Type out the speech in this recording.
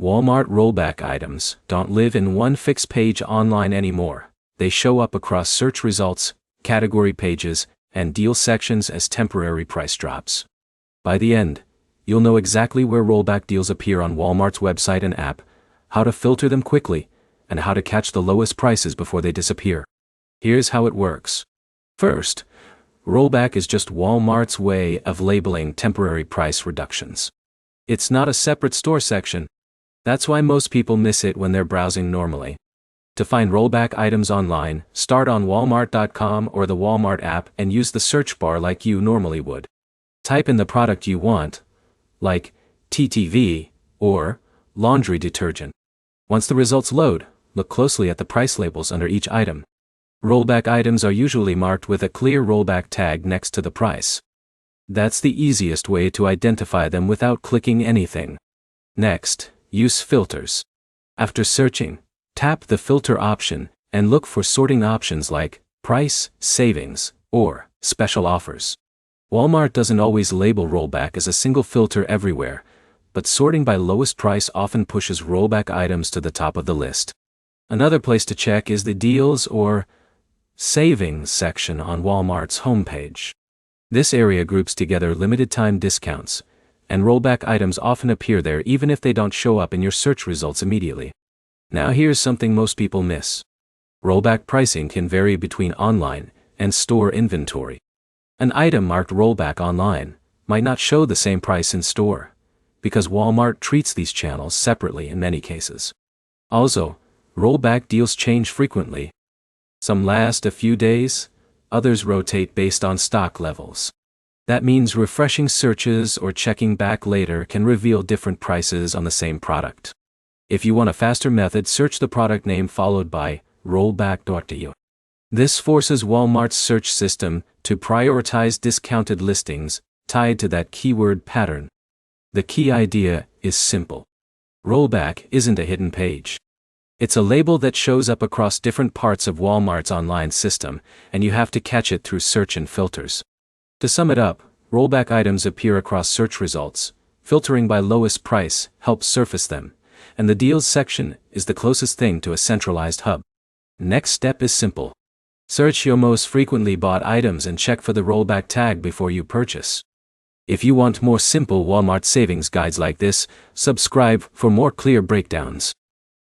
Walmart rollback items don't live in one fixed page online anymore. They show up across search results, category pages, and deal sections as temporary price drops. By the end, you'll know exactly where rollback deals appear on Walmart's website and app, how to filter them quickly, and how to catch the lowest prices before they disappear. Here's how it works. First, rollback is just Walmart's way of labeling temporary price reductions. It's not a separate store section. That's why most people miss it when they're browsing normally. To find rollback items online, start on walmart.com or the Walmart app and use the search bar like you normally would. Type in the product you want, like TTV or laundry detergent. Once the results load, look closely at the price labels under each item. Rollback items are usually marked with a clear rollback tag next to the price. That's the easiest way to identify them without clicking anything. Next, use filters. After searching, tap the filter option and look for sorting options like price, savings, or special offers. Walmart doesn't always label rollback as a single filter everywhere, but sorting by lowest price often pushes rollback items to the top of the list. Another place to check is the deals or savings section on Walmart's homepage. This area groups together limited-time discounts, and rollback items often appear there even if they don't show up in your search results immediately. Now here's something most people miss. Rollback pricing can vary between online and store inventory. An item marked rollback online might not show the same price in store, because Walmart treats these channels separately in many cases. Also, rollback deals change frequently. Some last a few days, others rotate based on stock levels. That means refreshing searches or checking back later can reveal different prices on the same product. If you want a faster method, search the product name followed by rollback.to. This forces Walmart's search system to prioritize discounted listings tied to that keyword pattern. The key idea is simple. Rollback isn't a hidden page. It's a label that shows up across different parts of Walmart's online system, and you have to catch it through search and filters. To sum it up, rollback items appear across search results. Filtering by lowest price helps surface them, and the deals section is the closest thing to a centralized hub. Next step is simple. Search your most frequently bought items and check for the rollback tag before you purchase. If you want more simple Walmart savings guides like this, subscribe for more clear breakdowns.